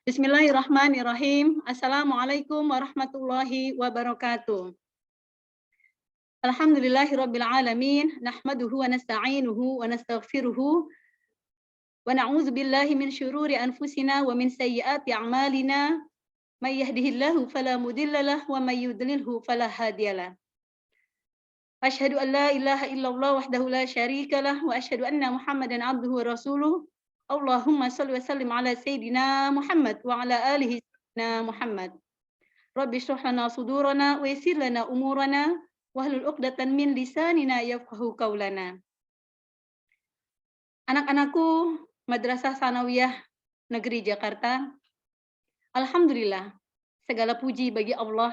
Bismillahirrahmanirrahim. Assalamualaikum warahmatullahi wabarakatuh. Alhamdulillahirabbil alamin, nahmaduhu wa nasta'inuhu wa nastaghfiruhu wa na'udzu billahi min syururi anfusina wa min sayyiati a'malina. May yahdihillahu fala mudhillalah wa may yudlilhu fala hadiyalah. Asyhadu an la ilaha illallah wahdahu la syarikalah wa asyhadu anna Muhammadan abduhu wa rasuluh. Allahumma shalli wa sallim ala sayyidina Muhammad wa ala alihi sayyidina Muhammad. Rabbi shrah lana sudurana wa yassir lana umurana wahlul 'uqdatam min lisanina yafqahu qaulana. Anak-anakku Madrasah Tsanawiyah Negeri Jakarta, alhamdulillah segala puji bagi Allah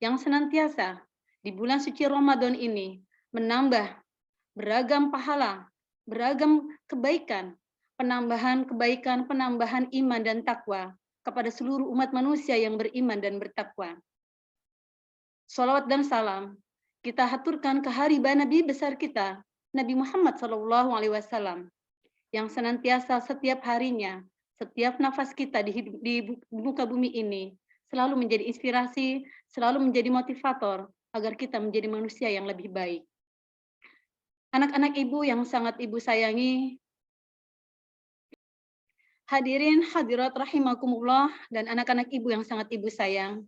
yang senantiasa di bulan suci Ramadan ini menambah beragam pahala, beragam kebaikan, penambahan kebaikan, penambahan iman dan takwa kepada seluruh umat manusia yang beriman dan bertakwa. Salawat dan salam kita haturkan ke haribah Nabi besar kita, Nabi Muhammad SAW, yang senantiasa setiap harinya, setiap nafas kita di muka bumi ini, selalu menjadi inspirasi, selalu menjadi motivator, agar kita menjadi manusia yang lebih baik. Anak-anak ibu yang sangat ibu sayangi, hadirin hadirat rahimakumullah dan anak-anak ibu yang sangat ibu sayang.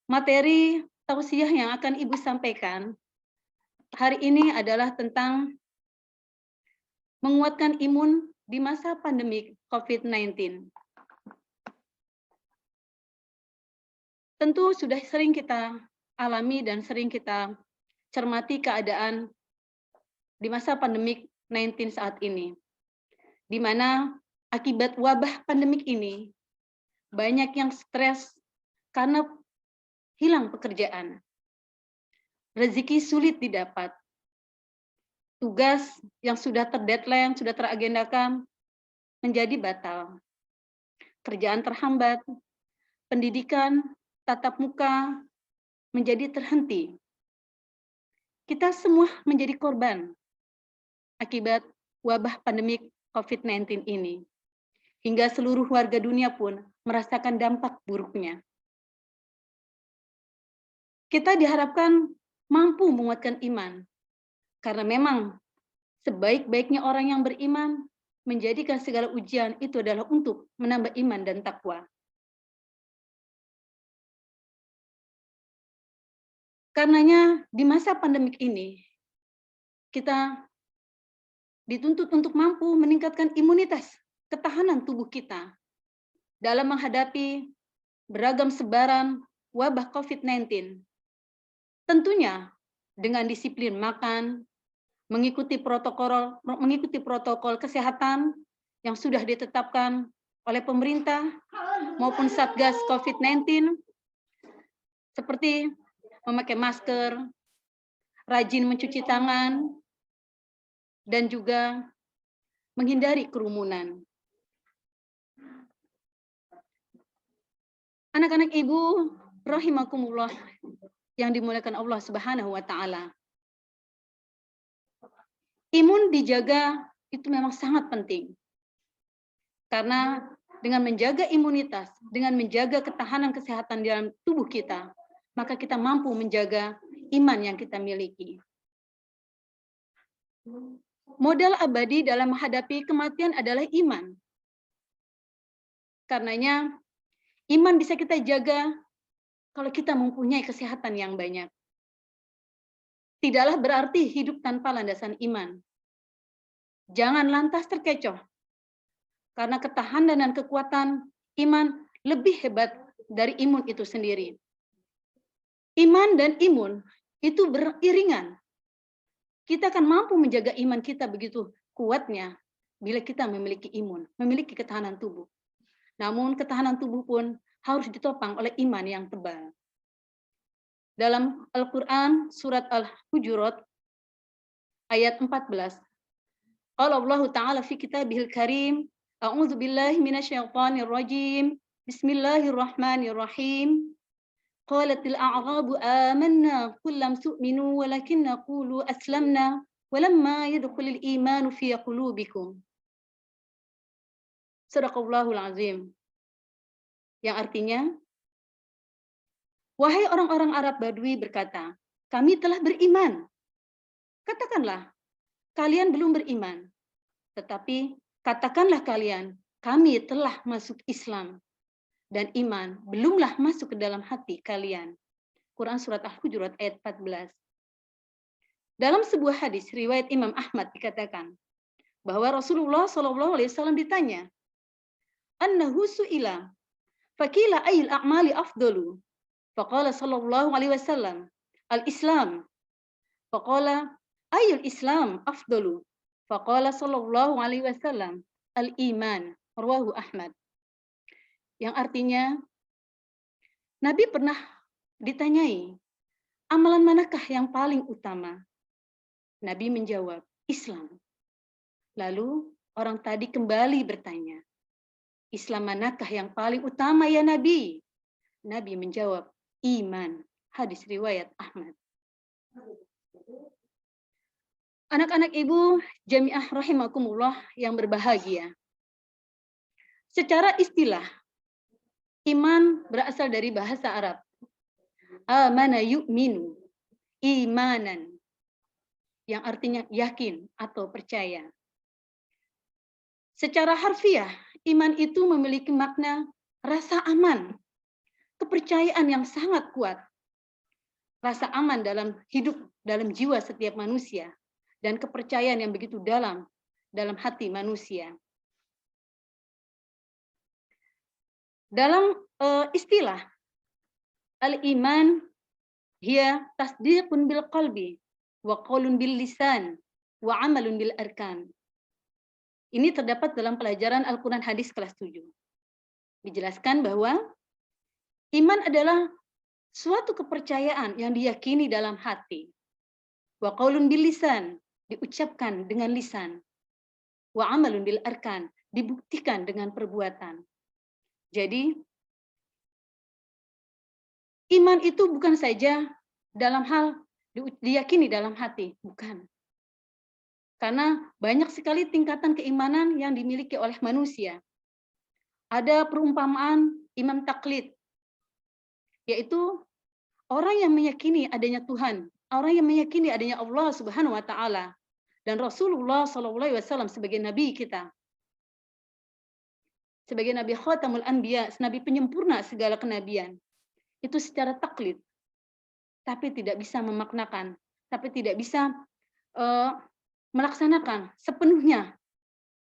Materi tausiah yang akan ibu sampaikan hari ini adalah tentang menguatkan imun di masa pandemi COVID-19. Tentu sudah sering kita alami dan sering kita cermati keadaan di masa pandemi 19 saat ini, di mana akibat wabah pandemik ini, banyak yang stres karena hilang pekerjaan, rezeki sulit didapat, tugas yang sudah terdeadline, sudah teragendakan, menjadi batal, kerjaan terhambat, pendidikan, tatap muka, menjadi terhenti. Kita semua menjadi korban akibat wabah pandemik COVID-19 ini. Hingga seluruh warga dunia pun merasakan dampak buruknya. Kita diharapkan mampu menguatkan iman, karena memang sebaik-baiknya orang yang beriman menjadikan segala ujian itu adalah untuk menambah iman dan takwa. Karenanya di masa pandemik ini, kita dituntut untuk mampu meningkatkan imunitas, ketahanan tubuh kita dalam menghadapi beragam sebaran wabah COVID-19. Tentunya dengan disiplin makan, mengikuti protokol kesehatan yang sudah ditetapkan oleh pemerintah maupun Satgas COVID-19, seperti memakai masker, rajin mencuci tangan, dan juga menghindari kerumunan. Anak-anak ibu rahimakumullah yang dimuliakan Allah Subhanahu wa taala. Imun dijaga itu memang sangat penting. Karena dengan menjaga imunitas, dengan menjaga ketahanan kesehatan di dalam tubuh kita, maka kita mampu menjaga iman yang kita miliki. Modal abadi dalam menghadapi kematian adalah iman. Karenanya, iman bisa kita jaga kalau kita mempunyai kesehatan yang banyak. Tidaklah berarti hidup tanpa landasan iman. Jangan lantas terkecoh, karena ketahanan dan kekuatan iman lebih hebat dari imun itu sendiri. Iman dan imun itu beriringan. Kita akan mampu menjaga iman kita begitu kuatnya bila kita memiliki imun, memiliki ketahanan tubuh. Namun ketahanan tubuh pun harus ditopang oleh iman yang tebal. Dalam Al-Quran surat Al-Hujurat ayat 14, qala Allah Ta'ala fi kitabihil karim, a'udzu billahi minasyaitonir rajim, bismillahirrahmanirrahim, qalatil a'rabu amanna qul lam tu'minu walakinna qulu aslamna walamma yadkhulul imanu fi qulubikum. Shadaqallahul azim. yang artinya, wahai orang-orang Arab Badui berkata, kami telah beriman. Katakanlah, kalian belum beriman. Tetapi katakanlah kalian, kami telah masuk Islam. Dan iman belumlah masuk ke dalam hati kalian. Quran Surat Al-Hujurat ayat 14. Dalam sebuah hadis riwayat Imam Ahmad dikatakan bahwa Rasulullah SAW ditanya, annahu su'ila faqila ayil a'mali afdalu, faqala sallallahu alaihi wasallam al-islam, faqala ayul islam afdalu, faqala sallallahu alaihi wasallam al-iman, rawahu Ahmad. Yang artinya, Nabi pernah ditanyai, amalan manakah yang paling utama? Nabi menjawab, Islam. Lalu orang tadi kembali bertanya, Islam manakah yang paling utama ya Nabi? Nabi menjawab, iman. Hadis riwayat Ahmad. Anak-anak ibu jamiah rahimakumullah yang berbahagia. Secara istilah, iman berasal dari bahasa Arab. Amana yu'minu, imanan. Yang artinya yakin atau percaya. Secara harfiah, iman itu memiliki makna rasa aman, kepercayaan yang sangat kuat, rasa aman dalam hidup, dalam jiwa setiap manusia, dan kepercayaan yang begitu dalam hati manusia. Dalam istilah, al-iman hiya tasdiqun bil qalbi, wa qaulun bil lisan, wa amalun bil arkan. Ini terdapat dalam pelajaran Al-Quran Hadis kelas 7. Dijelaskan bahwa iman adalah suatu kepercayaan yang diyakini dalam hati. Wa qaulun bil lisan, diucapkan dengan lisan. Wa amalun bil arkan, dibuktikan dengan perbuatan. Jadi, iman itu bukan saja dalam hal diyakini dalam hati, bukan. Karena banyak sekali tingkatan keimanan yang dimiliki oleh manusia. Ada perumpamaan imam taklid, yaitu orang yang meyakini adanya Tuhan, orang yang meyakini adanya Allah Subhanahu wa taala dan Rasulullah SAW sebagai nabi kita. Sebagai nabi khatamul anbiya, nabi penyempurna segala kenabian. Itu secara taklid. Tapi tidak bisa memaknakan, tapi tidak bisa melaksanakan sepenuhnya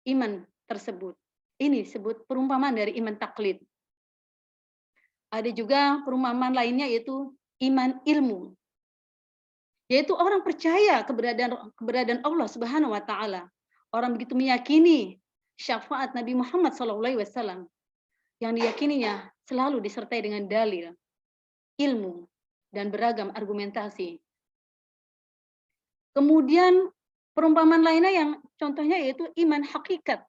iman tersebut. Ini disebut perumpamaan dari iman taklid. Ada juga perumpamaan lainnya yaitu iman ilmu. Yaitu orang percaya keberadaan Allah Subhanahu wa taala. Orang begitu meyakini syafaat Nabi Muhammad SAW yang diyakininya selalu disertai dengan dalil, ilmu, dan beragam argumentasi. Kemudian perumpamaan lainnya yang contohnya yaitu iman hakikat.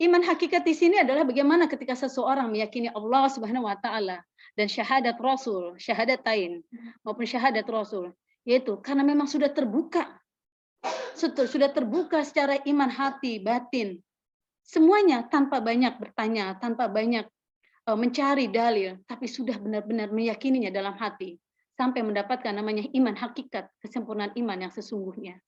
Iman hakikat di sini adalah bagaimana ketika seseorang meyakini Allah Subhanahu wa taala dan syahadat Rasul, syahadatain maupun syahadat Rasul, yaitu karena memang sudah terbuka secara iman hati, batin. Semuanya tanpa banyak bertanya, tanpa banyak mencari dalil, tapi sudah benar-benar meyakininya dalam hati sampai mendapatkan namanya iman hakikat, kesempurnaan iman yang sesungguhnya.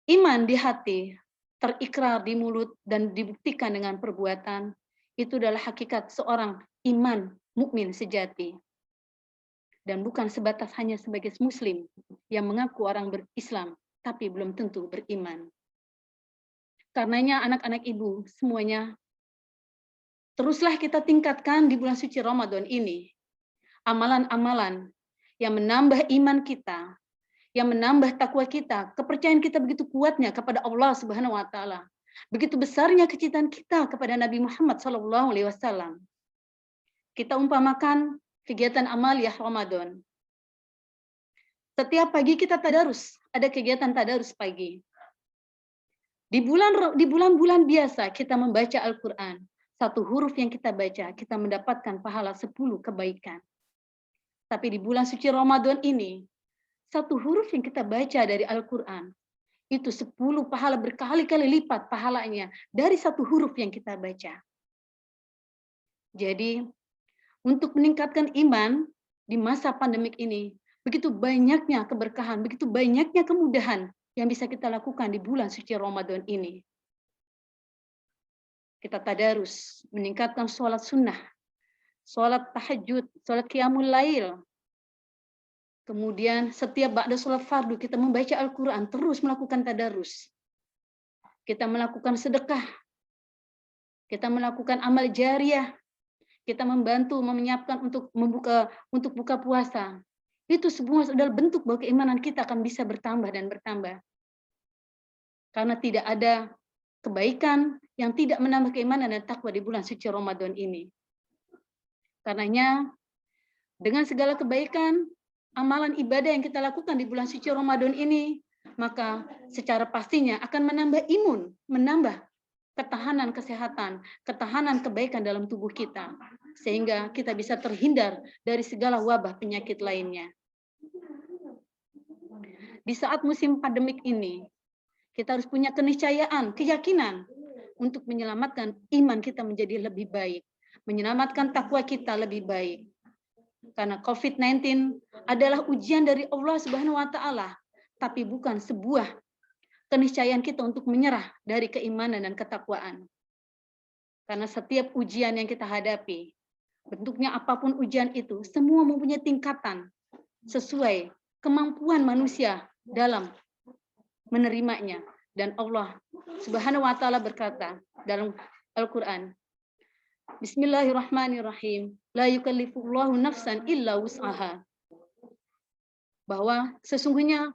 Iman di hati, terikrar di mulut dan dibuktikan dengan perbuatan, itu adalah hakikat seorang iman mukmin sejati. Dan bukan sebatas hanya sebagai muslim yang mengaku orang berislam, tapi belum tentu beriman. Karenanya anak-anak ibu semuanya, teruslah kita tingkatkan di bulan suci Ramadan ini, amalan-amalan yang menambah iman kita, yang menambah takwa kita, kepercayaan kita begitu kuatnya kepada Allah Subhanahu wa taala. Begitu besarnya kecintaan kita kepada Nabi Muhammad SAW. Kita umpamakan kegiatan amaliyah Ramadan. Setiap pagi kita tadarus, ada kegiatan tadarus pagi. Di bulan-bulan biasa kita membaca Al-Qur'an. Satu huruf yang kita baca, kita mendapatkan pahala 10 kebaikan. Tapi di bulan suci Ramadan ini, satu huruf yang kita baca dari Al-Qur'an itu 10 pahala berkali-kali lipat pahalanya dari satu huruf yang kita baca. Jadi, untuk meningkatkan iman di masa pandemik ini, begitu banyaknya keberkahan, begitu banyaknya kemudahan yang bisa kita lakukan di bulan suci Ramadan ini. Kita tadarus, meningkatkan sholat sunnah, sholat tahajud, sholat qiyamul lail. Kemudian setiap ba'da sholat fardu kita membaca Al-Quran, terus melakukan tadarus. Kita melakukan sedekah, kita melakukan amal jariah, kita membantu menyiapkan untuk buka puasa. Itu semua adalah bentuk bahwa keimanan kita akan bisa bertambah dan bertambah. Karena tidak ada kebaikan yang tidak menambah keimanan dan takwa di bulan suci Ramadan ini. Karenanya, dengan segala kebaikan, amalan ibadah yang kita lakukan di bulan suci Ramadan ini, maka secara pastinya akan menambah imun, menambah ketahanan kesehatan, ketahanan kebaikan dalam tubuh kita, sehingga kita bisa terhindar dari segala wabah penyakit lainnya. Di saat musim pandemik ini, kita harus punya keniscayaan, keyakinan untuk menyelamatkan iman kita menjadi lebih baik, menyelamatkan takwa kita lebih baik. Karena COVID-19 adalah ujian dari Allah Subhanahu wa taala, tapi bukan sebuah keniscayaan kita untuk menyerah dari keimanan dan ketakwaan. Karena setiap ujian yang kita hadapi, bentuknya apapun ujian itu, semua mempunyai tingkatan sesuai kemampuan manusia dalam menerimanya. Dan Allah Subhanahu wa taala berkata dalam Al-Qur'an, Bismillahirrahmanirrahim, la yukallifullahu nafsan illa wus'aha. Bahwa sesungguhnya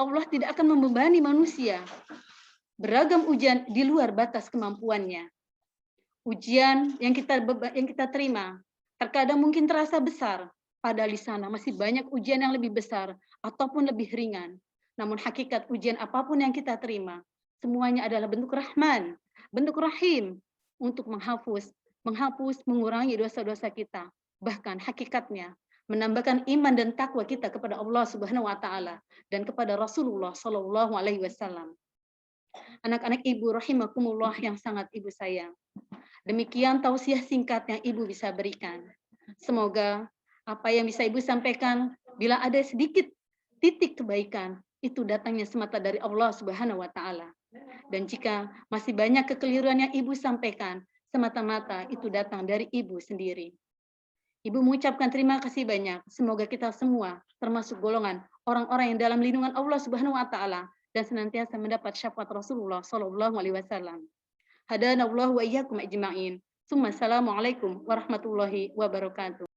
Allah tidak akan membebani manusia beragam ujian di luar batas kemampuannya. Ujian yang kita terima terkadang mungkin terasa besar, padahal di sana masih banyak ujian yang lebih besar ataupun lebih ringan. Namun hakikat ujian apapun yang kita terima, semuanya adalah bentuk rahman, bentuk rahim untuk menghapus, mengurangi dosa-dosa kita. Bahkan hakikatnya menambahkan iman dan takwa kita kepada Allah Subhanahu wa taala dan kepada Rasulullah Shallallahu alaihi wasallam. Anak-anak ibu rahimakumullah yang sangat ibu sayang. Demikian tausiah singkat yang ibu bisa berikan. Semoga apa yang bisa ibu sampaikan, bila ada sedikit titik kebaikan, itu datangnya semata dari Allah Subhanahu wa taala. Dan jika masih banyak kekeliruan yang ibu sampaikan, semata-mata itu datang dari ibu sendiri. Ibu mengucapkan terima kasih banyak. Semoga kita semua termasuk golongan orang-orang yang dalam lindungan Allah Subhanahu wa taala dan senantiasa mendapat syafaat Rasulullah sallallahu alaihi wasallam. Hadanallahu wa iyyakum ajma'in. Assalamualaikum warahmatullahi wabarakatuh.